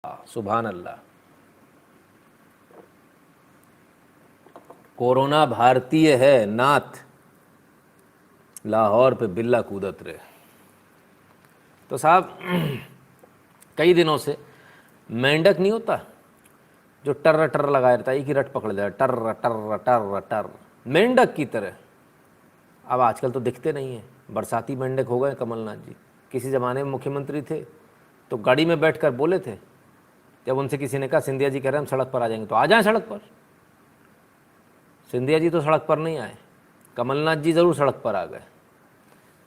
सुभान अल्लाह। कोरोना भारतीय है नाथ, लाहौर पे बिल्ला कूदत रहे। तो साहब कई दिनों से मेंढक नहीं होता जो टर टर लगाए रहता है, एक ही रट पकड़ जाए, टर टर टर टर, मेंढक की तरह। अब आजकल तो दिखते नहीं हैं, बरसाती मेंढक हो गए कमलनाथ जी। किसी ज़माने में मुख्यमंत्री थे तो गाड़ी में बैठकर बोले थे, जब उनसे किसी ने कहा सिंधिया जी कह रहे हैं हम सड़क पर आ जाएंगे, तो आ जाएं सड़क पर। सिंधिया जी तो सड़क पर नहीं आए, कमलनाथ जी ज़रूर सड़क पर आ गए।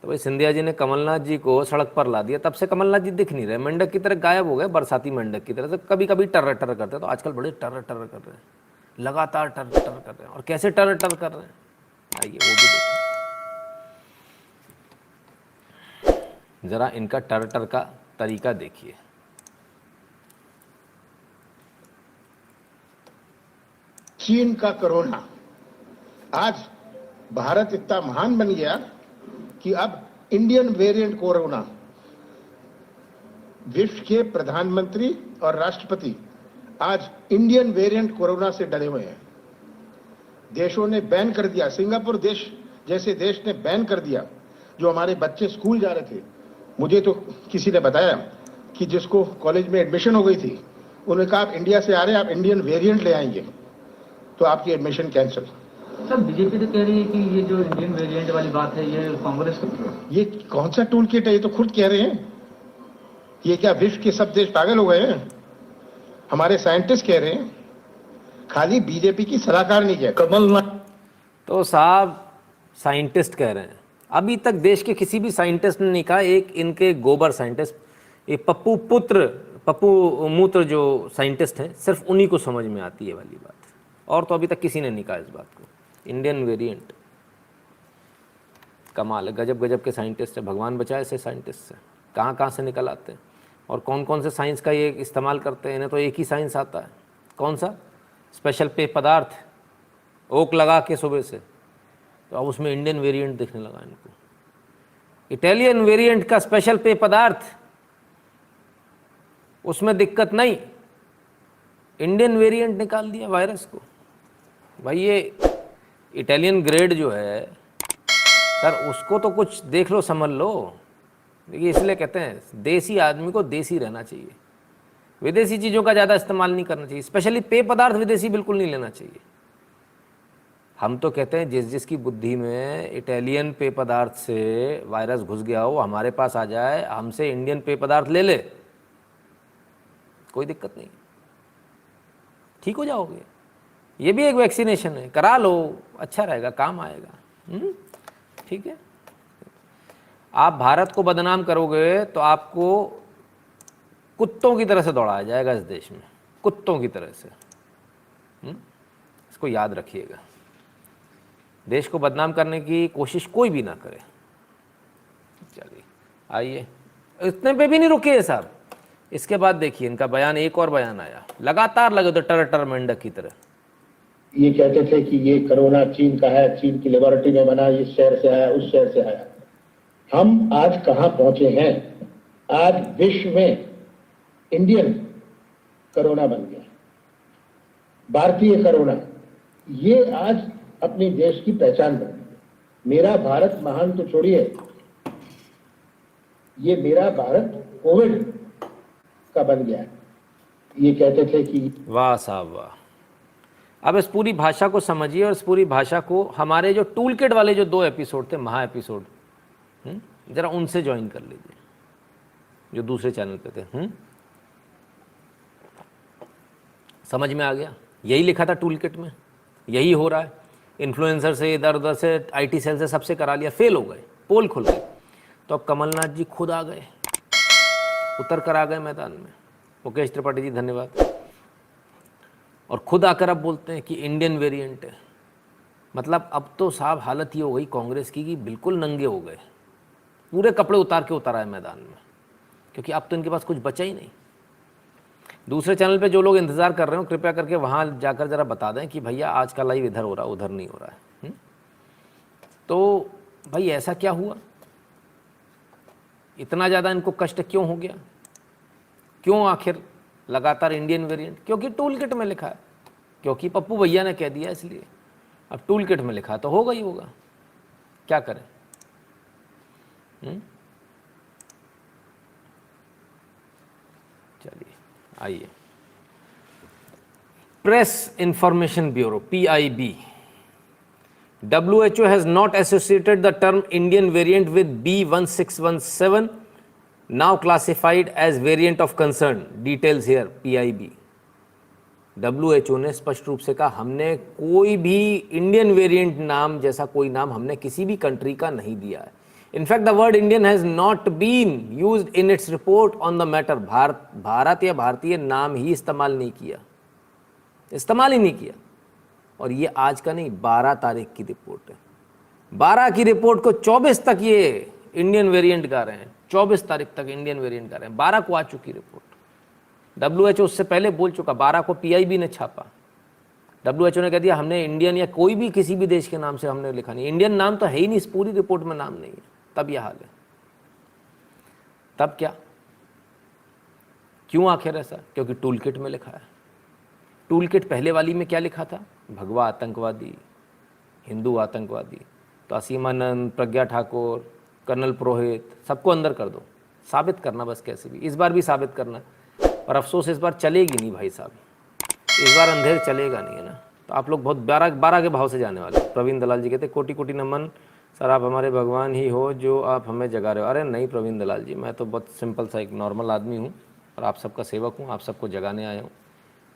तो भाई सिंधिया जी ने कमलनाथ जी को सड़क पर ला दिया, तब से कमलनाथ जी दिख नहीं रहे, मेंढक की तरह गायब हो गए, बरसाती मेंढक की तरह। तो कभी कभी टर टर करते हैं, तो आजकल बड़े टर टर कर रहे हैं, लगातार टर टर कर रहे हैं। और कैसे टर टर कर रहे हैं, आइए वो भी देखिए ज़रा, इनका टर टर का तरीका देखिए। चीन का कोरोना, आज भारत इतना महान बन गया कि अब इंडियन वेरिएंट कोरोना, विश्व के प्रधानमंत्री और राष्ट्रपति आज इंडियन वेरिएंट कोरोना से डरे हुए हैं। देशों ने बैन कर दिया, सिंगापुर देश जैसे देश ने बैन कर दिया। जो हमारे बच्चे स्कूल जा रहे थे, मुझे तो किसी ने बताया कि जिसको कॉलेज में एडमिशन हो गई थी, उन्होंने कहा आप इंडिया से आ रहे हैं, आप इंडियन वेरिएंट ले आएंगे तो आपकी एडमिशन कैंसिल। सर बीजेपी तो कह रही है कि ये जो इंडियन वेरिएंट वाली बात है ये कांग्रेस की। ये कौन सा टूल किट है, ये तो खुद कह रहे हैं। ये क्या विश्व के सब देश पागल हो गए हैं? हमारे साइंटिस्ट कह रहे हैं, खाली बीजेपी की सलाहकार नहीं कह। कमलनाथ तो साहब साइंटिस्ट कह रहे हैं, अभी तक देश के किसी भी साइंटिस्ट ने नहीं कहा। एक इनके गोबर साइंटिस्ट, ये पप्पू मूत्र जो साइंटिस्ट हैं, सिर्फ उन्हीं को समझ में आती है वाली बात, और तो अभी तक किसी ने नहीं कहा इस बात को। इंडियन वेरिएंट, कमाल है, गजब गजब के साइंटिस्ट है, भगवान बचाए ऐसे साइंटिस्ट से। कहाँ कहाँ से निकल आते हैं और कौन कौन से साइंस का ये इस्तेमाल करते हैं। इन्हें तो एक ही साइंस आता है, कौन सा? स्पेशल पेय पदार्थ, ओक लगा के सुबह से, तो अब उसमें इंडियन वेरिएंट दिखने लगा इनको। इटालियन वेरिएंट का स्पेशल पेय पदार्थ, उसमें दिक्कत नहीं, इंडियन वेरिएंट निकाल दिया वायरस को। भाई ये इटालियन ग्रेड जो है सर, उसको तो कुछ देख लो समझ लो। देखिए इसलिए कहते हैं देसी आदमी को देसी रहना चाहिए, विदेशी चीज़ों का ज़्यादा इस्तेमाल नहीं करना चाहिए, स्पेशली पेय पदार्थ विदेशी बिल्कुल नहीं लेना चाहिए। हम तो कहते हैं जिस जिसकी बुद्धि में इटालियन पेय पदार्थ से वायरस घुस गया हो, हमारे पास आ जाए, हमसे इंडियन पेय पदार्थ ले ले, कोई दिक्कत नहीं, ठीक हो जाओगे। ये भी एक वैक्सीनेशन है, करा लो, अच्छा रहेगा, काम आएगा। ठीक है, आप भारत को बदनाम करोगे तो आपको कुत्तों की तरह से दौड़ाया जाएगा इस देश में, कुत्तों की तरह से। इसको याद रखिएगा, देश को बदनाम करने की कोशिश कोई भी ना करे। चलिए आइए, इतने पे भी नहीं रुके साहब, इसके बाद देखिए इनका बयान, एक और बयान आया, लगातार लगे तो टर टर मेंढक की तरह। ये कहते थे कि ये कोरोना चीन का है, चीन की लेबोरेटरी में बना, इस शहर से आया, उस शहर से आया। हम आज कहां पहुंचे हैं? आज विश्व में इंडियन कोरोना बन गया, भारतीय कोरोना, ये आज अपनी देश की पहचान बन गई। मेरा भारत महान तो छोड़िए, ये मेरा भारत कोविड का बन गया है। ये कहते थे कि वाह साहब वाह। अब इस पूरी भाषा को समझिए, और इस पूरी भाषा को हमारे जो टूल किट वाले जो 2 एपिसोड थे, महा एपिसोड, जरा उनसे ज्वाइन कर लीजिए, जो दूसरे चैनल पे थे। समझ में आ गया? यही लिखा था टूल किट में, यही हो रहा है। इन्फ्लुएंसर से, इधर उधर से, IT सेल से, सबसे करा लिया, फेल हो गए, पोल खुल गए। तो अब कमलनाथ जी खुद आ गए, उतर कर आ गए मैदान में। मुकेश त्रिपाठी जी धन्यवाद। और खुद आकर अब बोलते हैं कि इंडियन वेरिएंट है। मतलब अब तो साहब हालत ये हो गई कांग्रेस की कि बिल्कुल नंगे हो गए, पूरे कपड़े उतार के उतारा है मैदान में, क्योंकि अब तो इनके पास कुछ बचा ही नहीं। दूसरे चैनल पे जो लोग इंतज़ार कर रहे हो, कृपया करके वहाँ जाकर ज़रा बता दें कि भैया आज का लाइव इधर हो रहा, उधर नहीं हो रहा है। तो भाई ऐसा क्या हुआ, इतना ज़्यादा इनको कष्ट क्यों हो गया, क्यों आखिर लगातार इंडियन वेरिएंट, क्योंकि टूल किट में लिखा है, क्योंकि पप्पू भैया ने कह दिया इसलिए। अब टूल किट में लिखा तो होगा ही होगा, क्या करें। चलिए आइए, press information bureau PIB, WHO has not associated the term Indian variant with B1617, now classified as variant of concern. Details here, PIB. WHO ने स्पष्ट रूप से कहा हमने कोई भी इंडियन वेरिएंट नाम जैसा कोई नाम हमने किसी भी कंट्री का नहीं दिया है। In fact the word Indian has not been used in its report on the matter. Bharat या भारतीय नाम ही इस्तेमाल नहीं किया, इस्तेमाल ही नहीं किया। और ये आज का नहीं, 12 तारीख की रिपोर्ट है। 12 की रिपोर्ट को 24 तक ये इंडियन वेरिएंट गा रहे हैं, 24 तारीख तक इंडियन वेरिएंट गा रहे हैं। 12 को आ चुकी रिपोर्ट। WHO उससे पहले बोल चुका, 12 को PIB ने छापा। WHO ने कह दिया हमने इंडियन या कोई भी किसी भी देश के नाम से हमने लिखा नहीं, इंडियन नाम तो है ही नहीं, इस पूरी रिपोर्ट में नाम नहीं है। तब यह हाल है। तब क्या, क्यों आखिर ऐसा? क्योंकि टूल किट में लिखा है। टूल किट पहले वाली में क्या लिखा था? भगवा आतंकवादी, हिंदू आतंकवादी। तो असीमानंद, प्रज्ञा ठाकुर, कर्नल पुरोहित, सबको अंदर कर दो, साबित करना बस कैसे भी। इस बार भी साबित करना, और अफसोस इस बार चलेगी नहीं भाई साहब, इस बार अंधेर चलेगा नहीं, है ना। तो आप लोग बहुत 12 के भाव से जाने वाले। प्रवीण दलाल जी कहते कोटि कोटि नमन सर, आप हमारे भगवान ही हो जो आप हमें जगा रहे हो। अरे नहीं प्रवीण दलाल जी, मैं तो बहुत सिंपल सा एक नॉर्मल आदमी हूँ और आप सबका सेवक हूँ, आप सबको जगाने आया हूँ।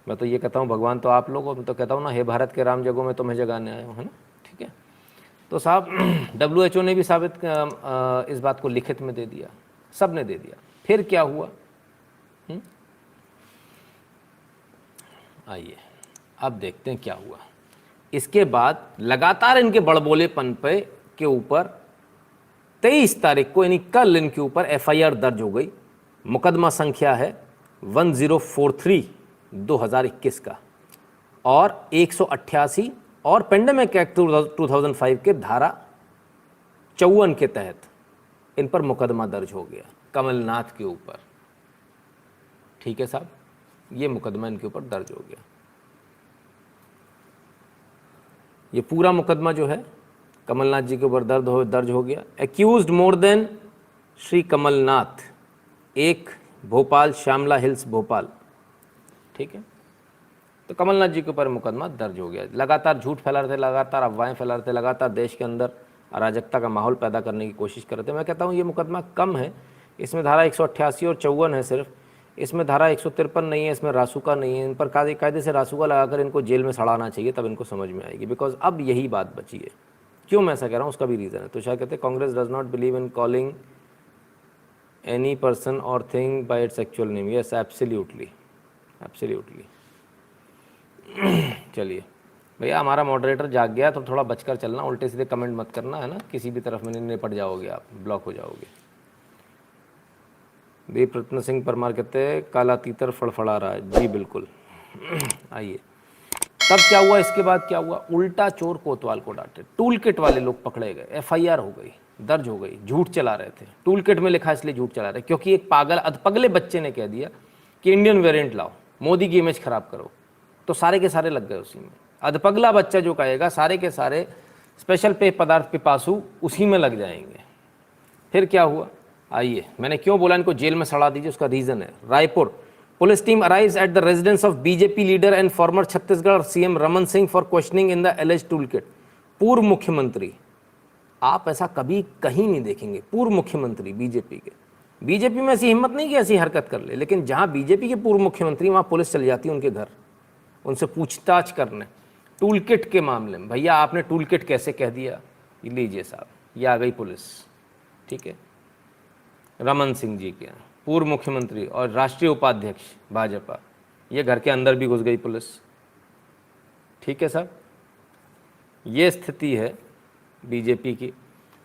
मैं तो ये कहता हूँ भगवान तो आप लोग हो, मैं तो कहता हूँ ना, हे भारत के राम जगो में तुम्हें जगाने आया हूँ, है ना। ठीक है, तो साहब WHO ने भी साबित इस बात को लिखित में दे दिया, सब ने दे दिया। फिर क्या हुआ? आइए अब देखते हैं क्या हुआ। इसके बाद लगातार इनके बड़बोलेपन पे के ऊपर 23 तारीख को, यानी कल, इनके ऊपर FIR दर्ज हो गई। मुकदमा संख्या है 1043/2021 का, और 188 और पेंडेमिक एक्ट 2005 के धारा 54 के तहत इन पर मुकदमा दर्ज हो गया, कमलनाथ के ऊपर। ठीक है साहब, ये मुकदमा इनके ऊपर दर्ज हो गया। ये पूरा मुकदमा जो है कमलनाथ जी के ऊपर दर्ज हो गया। Accused more than Shri Kamalnath, एक भोपाल, श्यामला हिल्स भोपाल। ठीक है, तो कमलनाथ जी के ऊपर मुकदमा दर्ज हो गया। लगातार झूठ फैला रहे थे, लगातार अफवाहें फैला रहे थे, लगातार देश के अंदर अराजकता का माहौल पैदा करने की कोशिश कर रहे थे। मैं कहता हूँ ये मुकदमा कम है, इसमें धारा 188 और 54 है सिर्फ, इसमें धारा 153 नहीं है, इसमें रासुका नहीं है। इन पर कायदे से रासुका लगाकर इनको जेल में सड़ाना चाहिए, तब इनको समझ में आएगी। बिकॉज अब यही बात बची है। क्यों मैं ऐसा कह रहा हूँ, उसका भी रीज़न है। तो शायद कहते हैं Congress does not believe in calling any person or thing by its actual name. Yes, absolutely, absolutely. चलिए भैया, हमारा मॉडरेटर जाग गया, तो थोड़ा बचकर चलना, उल्टे सीधे कमेंट मत करना, है ना। किसी भी तरफ में निपट जाओगे आप, ब्लॉक हो जाओगे। दीप रत्न सिंह परमार कहते हैं काला तीतर फड़फड़ा रहा है। जी बिल्कुल। आइए, तब क्या हुआ? इसके बाद क्या हुआ? उल्टा चोर कोतवाल को डांटे। टूल किट वाले लोग पकड़े गए, FIR हो गई, दर्ज हो गई। झूठ चला रहे थे, टूल किट में लिखा इसलिए झूठ चला रहे, क्योंकि एक पागल अधपगले बच्चे ने कह दिया कि इंडियन वेरिएंट लाओ, मोदी की इमेज खराब करो, तो सारे के सारे लग गए उसी में। अधपगला बच्चा जो कहेगा, सारे के सारे स्पेशल पेय पदार्थ पिपासु उसी में लग जाएंगे। फिर क्या हुआ? आइए, मैंने क्यों बोला इनको जेल में सड़ा दीजिए, उसका रीजन है। Raipur police team arrives at the residence of BJP leader and farmer Chhattisgarh CM Raman Singh for questioning in the एलिज्ड tool kit. पूर्व मुख्यमंत्री, आप ऐसा कभी कहीं नहीं देखेंगे, पूर्व मुख्यमंत्री बीजेपी के। बीजेपी में ऐसी हिम्मत नहीं कि ऐसी हरकत कर ले, लेकिन जहां बीजेपी के पूर्व मुख्यमंत्री, वहां पुलिस चली जाती है उनके घर, उनसे पूछताछ करने टूल किट के मामले में। भैया आपने टूल किट कैसे कह दिया? लीजिए साहब, ये आ गई पुलिस। ठीक है, रमन सिंह जी के पूर्व मुख्यमंत्री और राष्ट्रीय उपाध्यक्ष भाजपा, ये घर के अंदर भी घुस गई पुलिस। ठीक है साहब, ये स्थिति है बीजेपी की।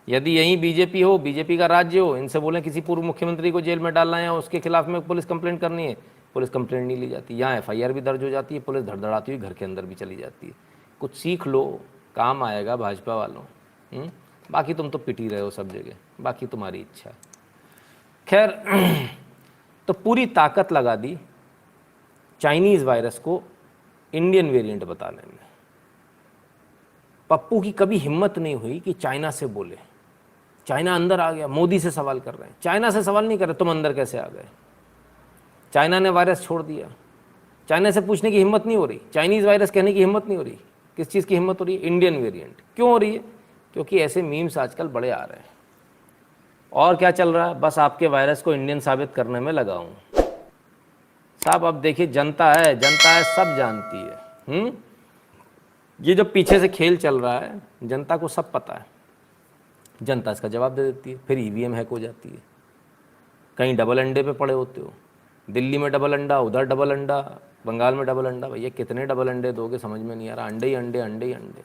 यदि यहीं बीजेपी हो, बीजेपी का राज्य हो, इनसे बोलें किसी पूर्व मुख्यमंत्री को जेल में डालना है, उसके खिलाफ में पुलिस कंप्लेंट करनी है, पुलिस कंप्लेंट नहीं ली जाती। यहाँ FIR भी दर्ज हो जाती है, पुलिस धड़धड़ाती हुई घर के अंदर भी चली जाती है। कुछ सीख लो, काम आएगा भाजपा वालों। बाकी तुम तो पिट ही रहे हो सब जगह, बाकी तुम्हारी इच्छा। खैर, तो पूरी ताकत लगा दी चाइनीज़ वायरस को इंडियन वेरिएंट बताने में। पप्पू की कभी हिम्मत नहीं हुई कि चाइना से बोले। चाइना अंदर आ गया, मोदी से सवाल कर रहे हैं। चाइना से सवाल नहीं कर रहे, तुम अंदर कैसे आ गए। चाइना ने वायरस छोड़ दिया, चाइना से पूछने की हिम्मत नहीं हो रही, चाइनीज़ वायरस कहने की हिम्मत नहीं हो रही। किस चीज़ की हिम्मत हो रही है? Indian variant. क्यों हो रही है? क्योंकि ऐसे मीम्स आजकल बड़े आ रहे हैं। और क्या चल रहा है? बस आपके वायरस को इंडियन साबित करने में लगा हूँ साहब। अब देखिए, जनता है, सब जानती है। ये जो पीछे से खेल चल रहा है, जनता को सब पता है। जनता इसका जवाब दे देती है, फिर ईवीएम हैक हो जाती है। कहीं डबल अंडे पे पड़े होते हो, दिल्ली में डबल अंडा, उधर डबल अंडा, बंगाल में डबल अंडा। भैया कितने डबल अंडे दोगे, समझ में नहीं आ रहा। अंडे ही अंडे, अंडे ही अंडे।